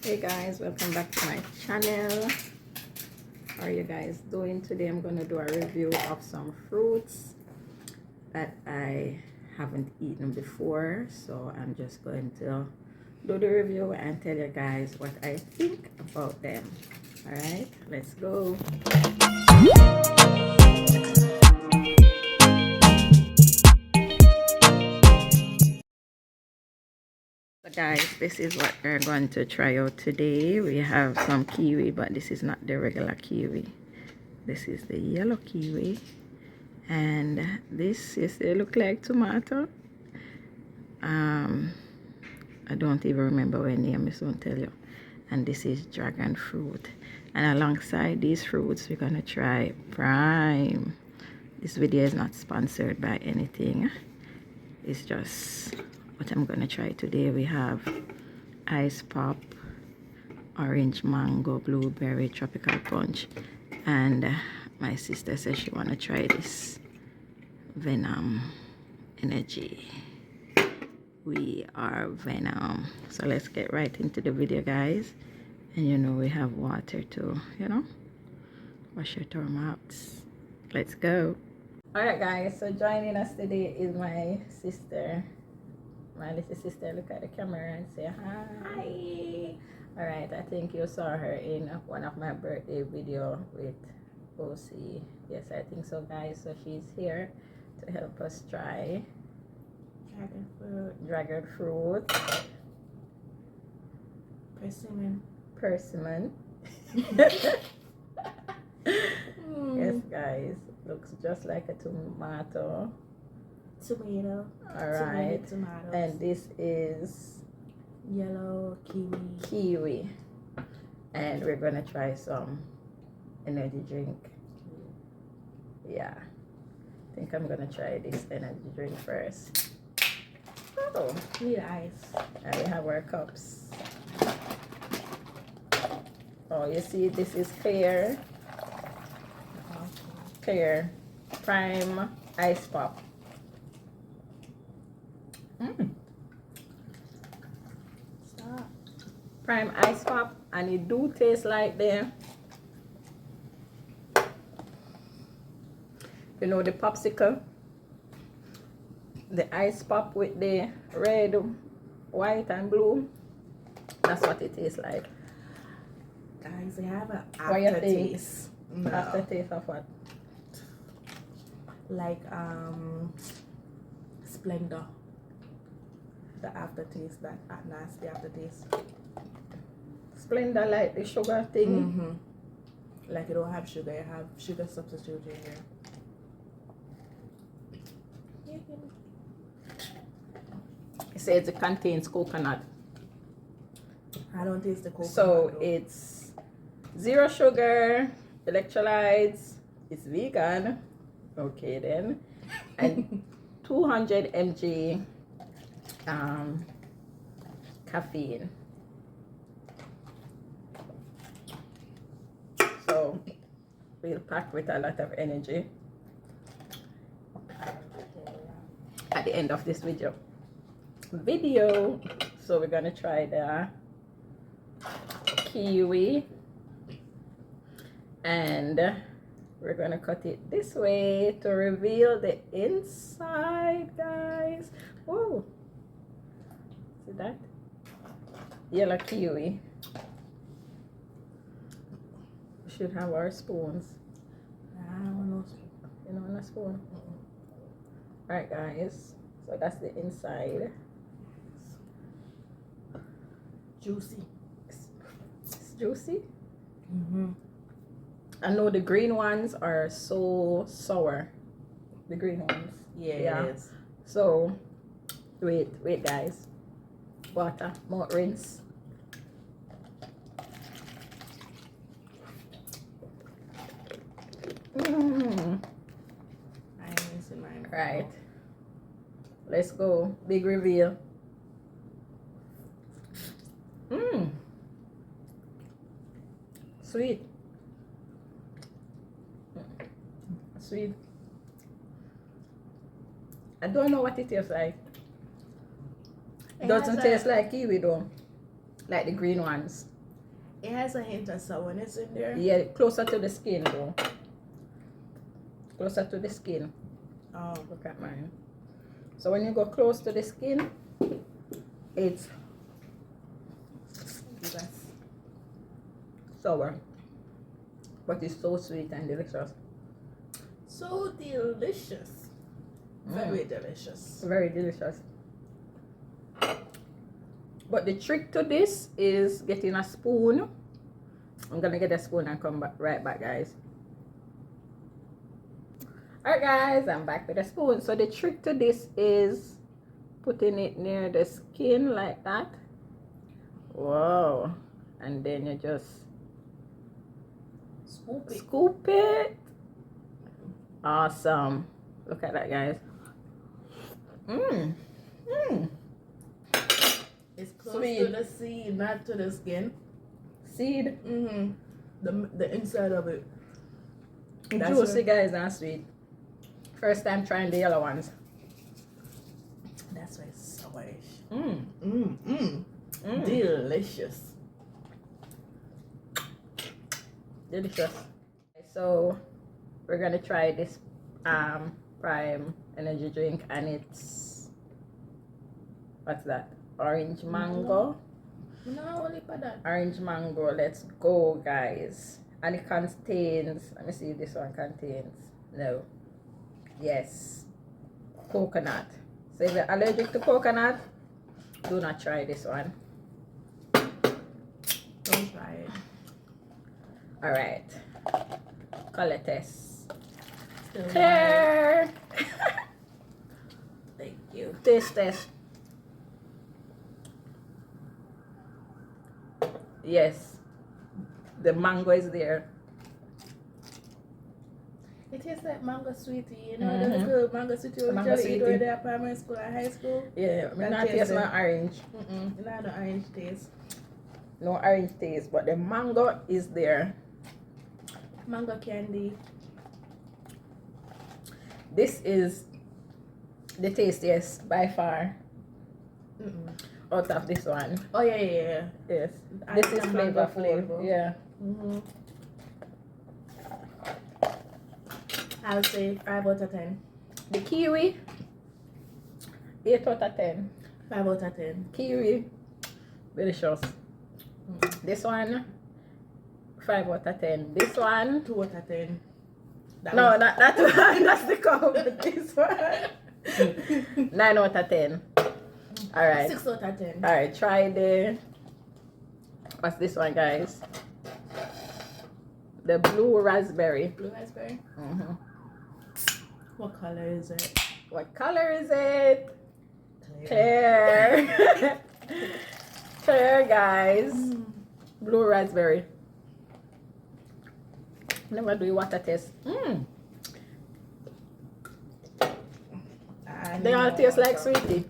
Hey guys, welcome back to my channel. How are you guys doing today? I'm gonna do a review of some fruits that I haven't eaten before, so I'm just going to do the review and tell you guys what I think about them. All right, let's go. So guys, this is what we're going to try out today. We have some kiwi, but this is not the regular kiwi. This is the yellow kiwi, and this is, they look like tomato. I don't even remember what name is, won't tell you. And this is dragon fruit, and alongside these fruits we're gonna try prime. This video is not sponsored by anything, it's just what I'm gonna try today. We have ice pop, orange mango, blueberry, tropical punch, and my sister says she wanna try this venom energy. We are venom. So let's get right into the video, guys. And you know we have water to, wash your mouths. Let's go. All right guys, so joining us today is my sister, my little sister. Look at the camera and say hi. Hi. All right, I think you saw her in one of my birthday video with OC. Yes, I think so guys. So she's here to help us try dragon fruit, persimmon. Yes guys, looks just like a tomato. All right, and this is yellow kiwi, and we're gonna try some energy drink. Yeah, I think I'm gonna try this energy drink first. Oh, need ice. and we have our cups. Oh, you see, this is clear prime ice pop. Stop. Prime ice pop, and it do taste like the the popsicle, the ice pop with the red, white and blue. That's what it tastes like. Guys, they have an What you think? aftertaste. No. Aftertaste of what? Like Splendor. The aftertaste, that nasty aftertaste. Splendor, like the sugar thing. Like you don't have sugar, you have sugar substitute in here. It says it contains coconut. I don't taste the coconut. So though. it's 0 sugar, electrolytes, it's vegan. Okay then. And 200 mg caffeine. So we'll pack with a lot of energy at the end of this video. So we're gonna try the kiwi, and we're gonna cut it this way to reveal the inside, guys. Whoa, see that? Yellow kiwi. We should have our spoons. I don't know. You know, a spoon. All right guys, so that's the inside. Juicy. It's juicy. I know the green ones are so sour. The green ones. Yeah. It is. So wait guys. Water, mouth rinse. I'm rinsing mine. Right. Let's go. Big reveal. Sweet. Sweet. I don't know what it tastes like. It doesn't taste like kiwi though. like the green ones. It has a hint of sourness in there. Yeah, closer to the skin though. Closer to the skin. Oh, Look at mine. So when you go close to the skin, it's sour, but it's so sweet and delicious. so delicious. Very delicious. Very delicious. But the trick to this is getting a spoon. I'm gonna get a spoon and come back right back, guys. Alright guys, I'm back with a spoon. So the trick to this is putting it near the skin like that. Whoa. And then you just scoop it. Awesome. Look at that, guys. It's close Sweet. to the seed, not to the skin. Seed. The inside of it. That's Juicy, guys, and sweet. First time trying the yellow ones. That's why it's sourish. Delicious. Delicious. So we're gonna try this Prime energy drink, and it's, what's that? Orange mango. No, only for that. Orange mango. Let's go, guys. And it contains, let me see if this one contains, no, yes, coconut. So if you're allergic to coconut, do not try this one. Don't try it. All right, color test. Still Clear. Thank you. Taste test. Yes, the mango is there. It tastes like mango sweetie, you know, the little mango sweetie we Mango usually eat sweetie. when they're primary school or high school. Yeah, I That not taste taste it. no orange. Not the orange taste. No orange taste, but the mango is there. Mango candy. This is the tastiest by far out of this one. Oh yeah. Yes, I this like is the mango flavorful. flavor. Yeah. I'll say 5 out of 10. The kiwi, 8 out of 10. 5 out of 10. Kiwi, delicious. This one, 5 out of 10. This one, 2 out of 10. no, not that one. That's the cup. This one, 9 out of 10. All right. 6 out of 10. All right. Try the. What's this one, guys? The blue raspberry. Blue raspberry. What color is it? What color is it? Clear. Clear. Clear, guys. Blue raspberry. Never do water test. They all taste like sweetie.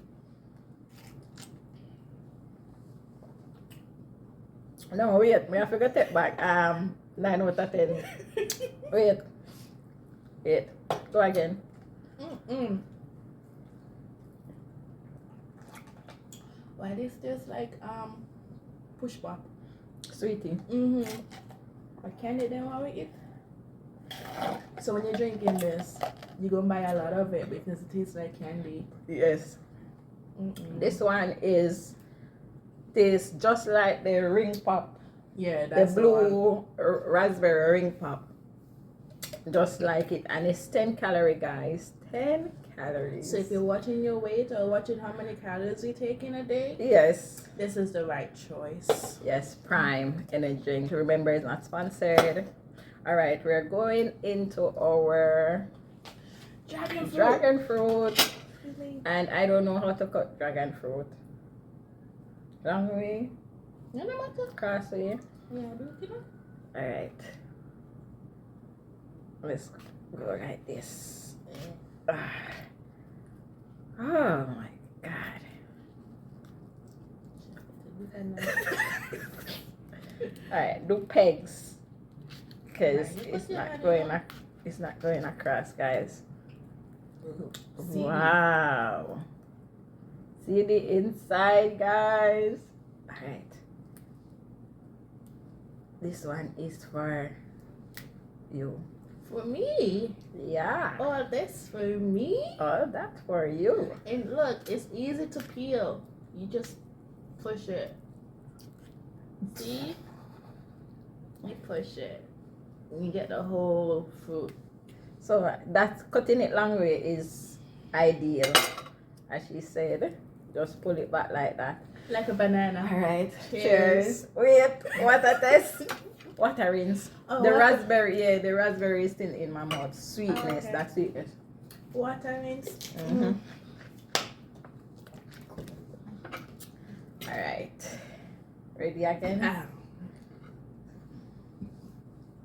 No, wait. Me I forgot it back. 9 out of 10. Wait. Go again. Why this tastes like push pop? Sweetie. What candy then what we eat? So when you're drinking this, you're gonna buy a lot of it because it tastes like candy. Yes. This one tastes just like the ring pop. Yeah, that's the blue raspberry ring pop. Just like it, and it's 10 calories, guys. 10 calories. So if you're watching your weight or watching how many calories you take in a day, yes, this is the right choice. Yes, Prime energy drink. Remember, it's not sponsored. All right, we're going into our dragon fruit. And I don't know how to cut dragon fruit. Long way, No matter. cross way. Yeah, do it, you know? All right. Let's go like this. Oh my God. All right, do pegs, because it's not going across, guys. Wow. See the inside, guys. All right. This one is for you. For me? Yeah. Oh, this for me? Oh, that's for you. And look, it's easy to peel. You just push it. See? You push it. And you get the whole fruit. So that's cutting it long way is ideal, as she said. Just pull it back like that. Like a banana. All right. Cheers. Wait, what a test. Water rinse. Oh, The raspberry, yeah, the raspberry is still in my mouth. Sweetness, Oh, okay. that sweetness. Water rinse. Mm-hmm. All right. Ready again? Ah.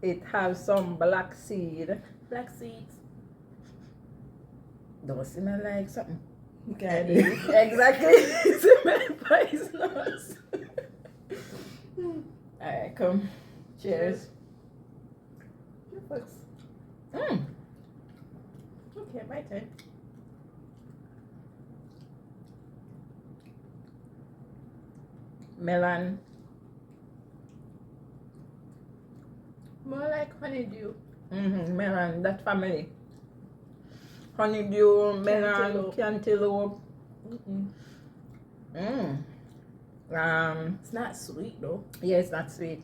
It has some black seed. Black seeds. Don't smell like something. Got Exactly. It smells poisonous. All right, come. Cheers. Mm. Okay, my turn. Melon. More like honeydew. Mm-hmm. Melon, that family. Honeydew, melon, cantaloupe. Mm-mm. Mm. It's not sweet though. Yeah, it's not sweet.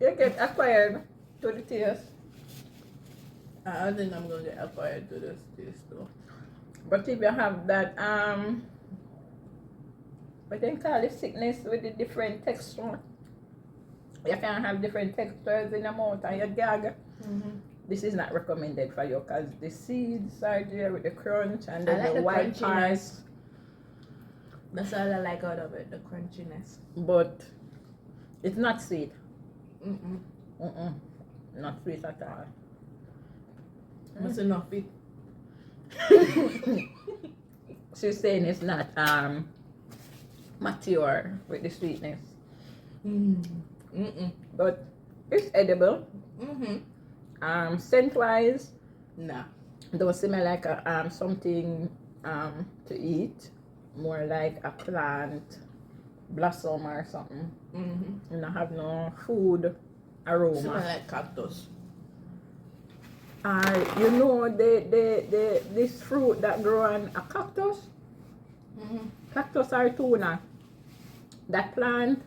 You get acquired to the taste. I don't think I'm gonna get acquired to this taste though. But if you have that, what they call it, sickness with the different texture, you can have different textures in your mouth and your gag. Mm-hmm. This is not recommended for you because the seeds are there with the crunch and then I like the the white crunchiness. parts. That's all I like out of it, the crunchiness. But it's not sweet. Mm-mm. Not sweet at all. That's enough it. She's saying it's not mature with the sweetness. But it's edible. Scent wise, Nah. don't smell like a, something to eat. More like a plant blossom or something. You don't have no food aroma. Smell like cactus. You know this fruit that grow on a cactus? Cactus or tuna. That plant,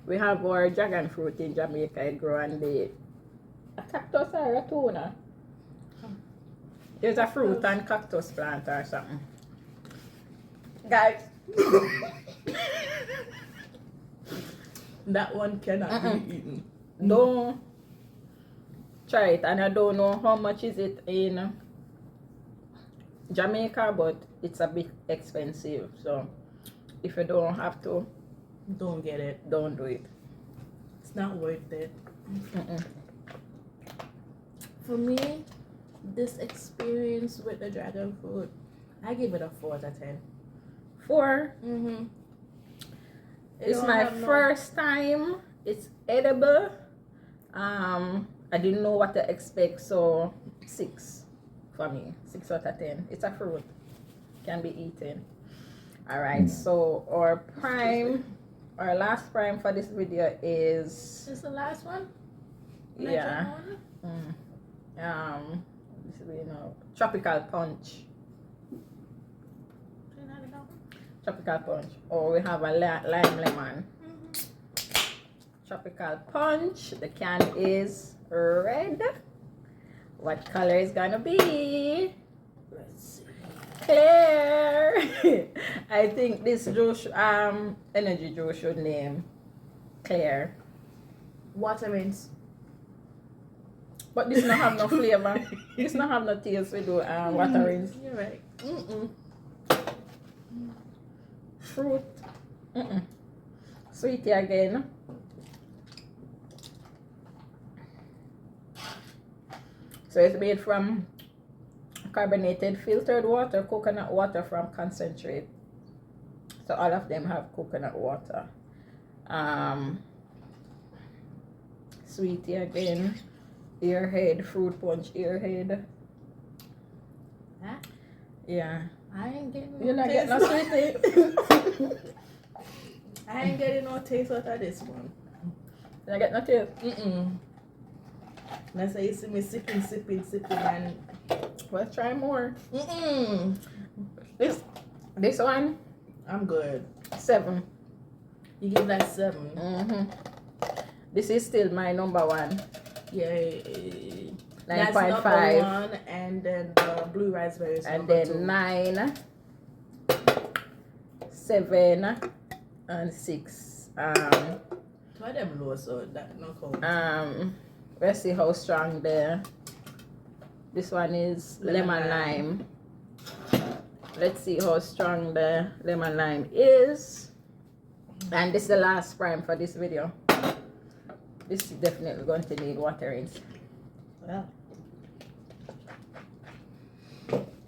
we have our dragon fruit in Jamaica, it grow on a cactus or a tuna. There's a fruit and cactus plant or something. Guys. That one cannot be eaten. Don't try it, and I don't know how much is it in Jamaica, but it's a bit expensive. So if you don't have to, Don't get it. don't do it. It's not worth it. For me, this experience with the dragon fruit, I give it a 4 out of 10. 4. It's my first time. It's edible. I didn't know what to expect, so 6 for me. 6 out of 10. It's a fruit, can be eaten. All right, so our last prime for this video is Is the last one? yeah. This is, tropical punch. Tropical punch. Or we have a lime lemon. Tropical punch. The can is red. What color is gonna be? Let's see. Clear. I think this juice, energy juice should name Clear. Water rinse. But this not have no flavor. This not have no taste. We do water rinse. You're right. Fruit. Sweetie again. So it's made from carbonated filtered water, coconut water from concentrate. So all of them have coconut water. Sweetie again. Airhead, fruit punch, airhead. Huh? Yeah. I ain't getting You're not getting no sweetie. I ain't getting no taste out of this one. I get no taste. That's why you see me sipping, and Let's try more. mm-mm. This one, I'm good. 7. You give that 7. This is still my number one. Yeah. 9.5. That's number 1, and then the blue raspberry is And number then 2. 9, 7, and 6. Try them low so that no cold. Let's see how strong this one is. Lemon lime. Let's see how strong the lemon lime is. And this is the last prime for this video. This is definitely going to need watering. Well.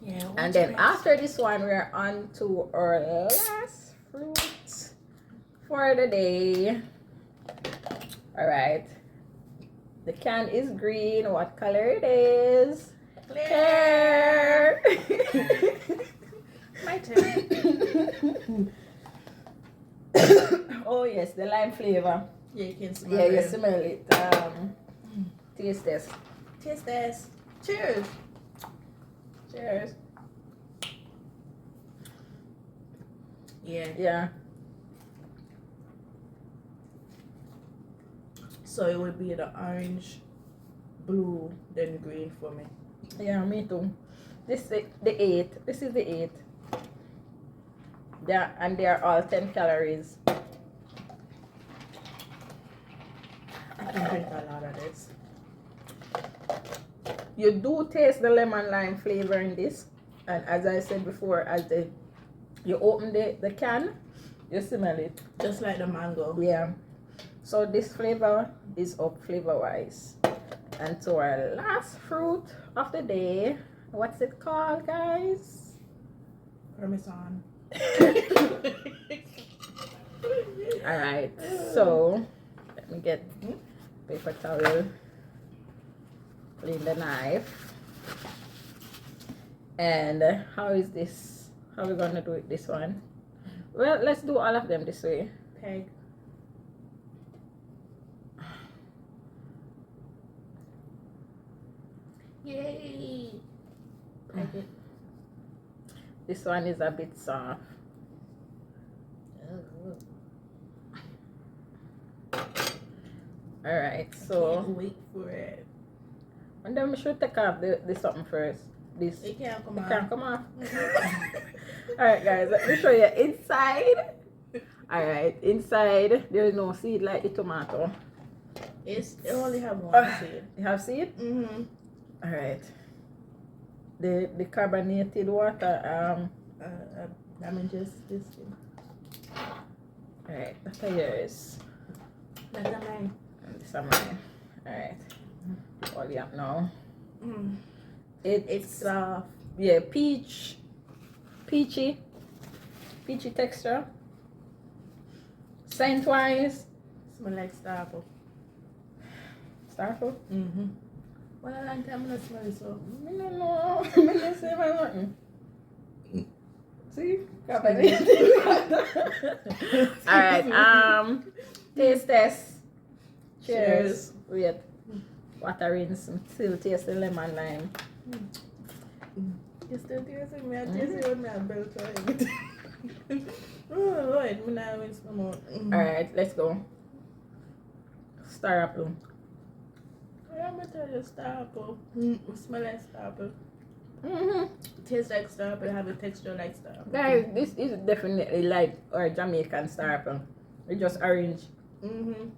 Yeah. And then after this one, we're on to our last fruit for the day. All right. The can is green. What color it is? Clear. My turn. Oh yes, the lime flavor. Yeah, you can smell Yeah, it. you smell it. Taste this. Taste this. Cheers. Cheers. Yeah. Yeah. So it would be the orange, blue, then green for me. Yeah, me too. This is the 8. This is the 8. Yeah, and they are all 10 calories. I can drink a lot of this. You do taste the lemon lime flavor in this, and as I said before, you open the can, you smell it. Just like the mango. Yeah. So this flavor is up flavor wise. And so our last fruit of the day, what's it called, guys? Parmesan. All right. So let me get paper towel. Clean the knife. And how is this? How are we gonna do it this one? Well, let's do all of them this way. Peg. Yay! Peg it. This one is a bit soft. All right, so Can't wait for it. and then we should take off the something first. This It can't come it out. can't come off. All right, guys, let me show you inside. All right, inside there is no seed like the tomato. It only have one seed. You have seed? Mm-hmm. All right. The carbonated water. I mean just this thing. All right, that's yours. That's mine. And this is mine. All right. All you have now. Mm. It's soft. yeah, peachy texture. Scent wise, Smell like star apple. star apple. Mm-hmm. Well, a long time I don't smell it so. I don't know. I don't say my nothing. See? All right. Taste test. Cheers. Wait. Watering some still taste the lemon lime. You still tasting me? I taste it when I belt it. Oh Lord, me now rinse my mouth. All right, let's go. Star apple. I'm gonna tell you star apple. Smell like star apple. Mm-hmm. Tastes like star apple. Have a texture like star apple. Guys, this is definitely like our Jamaican star apple. It's just orange. Mm-hmm.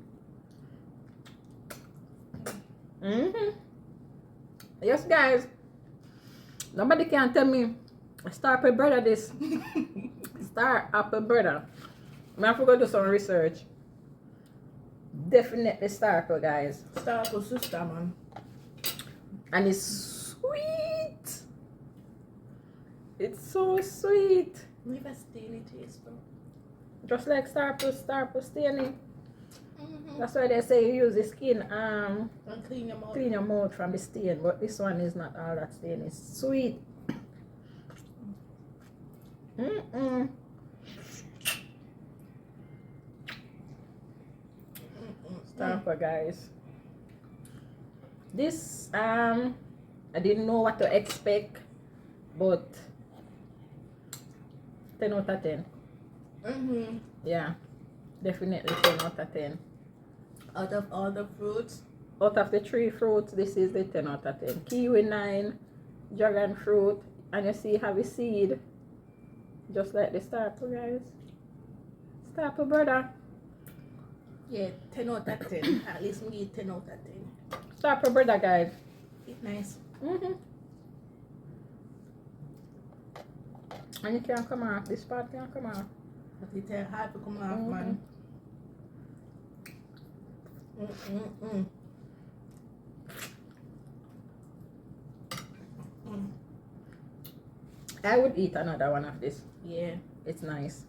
Mm-hmm. Yes, guys. Nobody can tell me star apple brother this. Star apple brother. I'm gonna go do some research. Definitely star apple, guys. Star apple sister, man. And it's sweet. It's so sweet. Leave a steely taste, bro. Just like star apple staining. Mm-hmm. That's why they say you use the skin And clean your mouth. clean your mouth from the stain, but this one is not all that stain. It's sweet. super, guys. This I didn't know what to expect, but 10 out of 10. Yeah, definitely 10 out of 10. Out of all the fruits, Out of the 3 fruits, this is the 10 out of 10. Kiwi 9, dragon fruit, and you see have a seed, just like the starter, guys. Starter, brother. yeah, 10 out of 10. At least me give 10 out of 10. Starter, brother, guys. It's nice. And you can't come off. This part can't come off. But it's hard to come off, man. I would eat another one of this. Yeah. It's nice.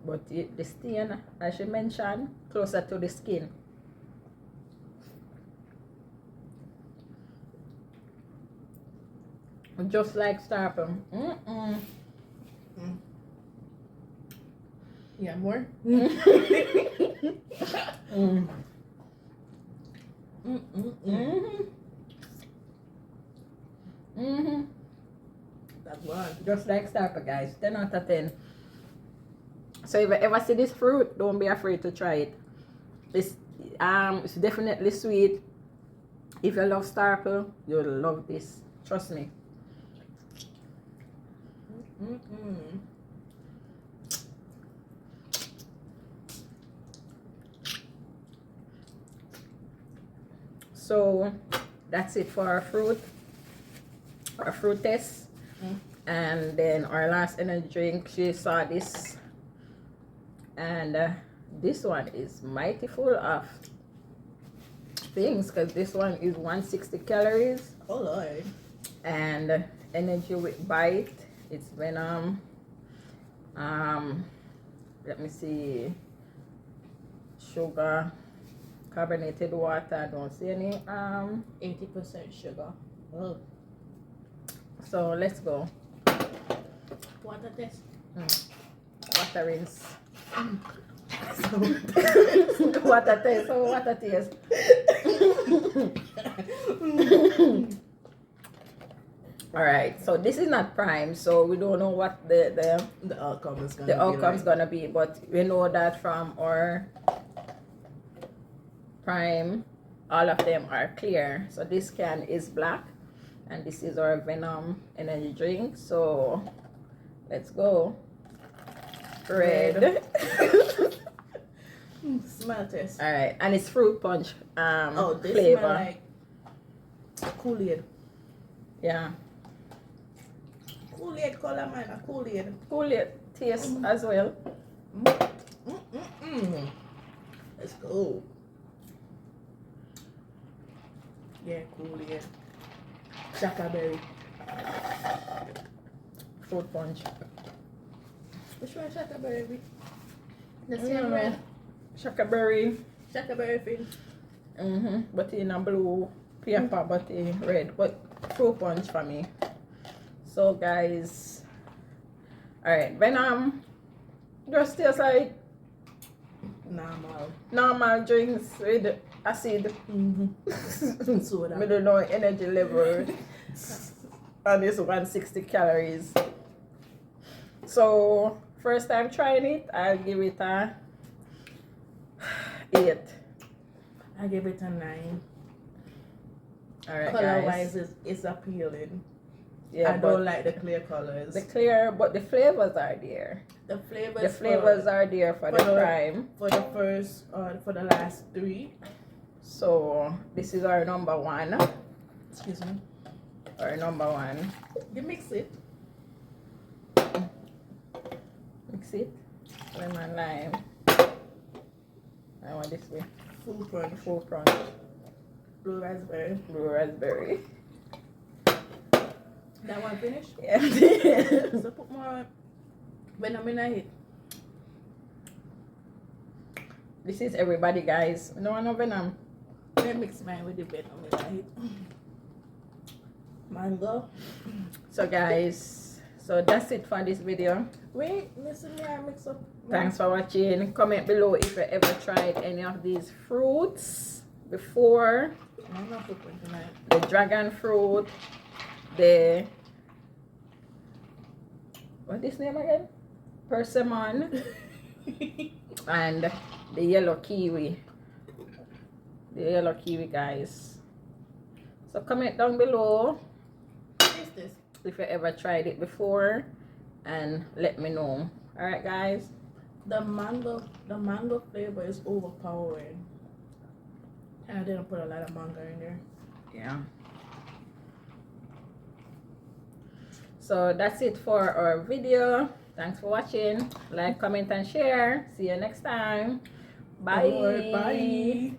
But the stain, as you mentioned, closer to the skin. Just like starper. Yeah, more? That's one. Just like starper, guys. 10 out of 10. So if you ever see this fruit, don't be afraid to try it. It's definitely sweet. If you love starper, you'll love this. Trust me. So that's it for our fruit test. And then our last energy drink, she saw this, and this one is mighty full of things, because this one is 160 calories. Oh Lord. And energy with bite, it's venom, let me see, sugar, carbonated water, I don't see any 80% sugar. Oh. So let's go. Water test. Water rinse. Water taste. So water taste. All right. So this is not prime, so we don't know what the outcome is gonna be, but we know that from our prime, all of them are clear. So this can is black, and this is our venom energy drink. So let's go. Red. Smell test. All right, and it's fruit punch This flavor. smell like Kool-Aid. Yeah, Kool-Aid color, man. A Kool-Aid. Kool-Aid taste as well. Let's go. Yeah, Kool-Aid. Shakaberry. Fruit punch. Which one Shakaberry? The same red. Shakaberry. Shakaberry thing. But in a blue paper, but in red. But fruit punch for me. So guys, all right, venom just tastes like normal drinks with acid. Soda. I don't know energy level. And it's 160 calories. So first time trying it, I'll give it a 8. I give it a 9. All right, Color guys. wise, it's appealing. Yeah, I don't like the clear colors. the clear, but the flavors are there. The flavors. The flavors are there for the prime. For the first, for the last 3. So this is our number 1. Excuse me. Our number 1. You mix it. Mix it. Lemon lime. I want this way. Full punch. Full punch. Blue raspberry. Blue raspberry. That one finished? Yeah. So put more venom in it. This is everybody, guys. No one of venom. Then mix mine with the venom in it. Mango. So guys, So that's it for this video. Wait, listen, me, I mix up. Thanks for watching. Comment below if you ever tried any of these fruits before. I'm not cooking tonight. The dragon fruit, the what this name again? Persimmon, and the yellow kiwi. The yellow kiwi, guys. So comment down below What is this? if you ever tried it before and let me know. Alright, guys. The mango flavor is overpowering. And I didn't put a lot of mango in there. Yeah. So that's it for our video. Thanks for watching. Like, comment, and share. See you next time. Bye. Bye.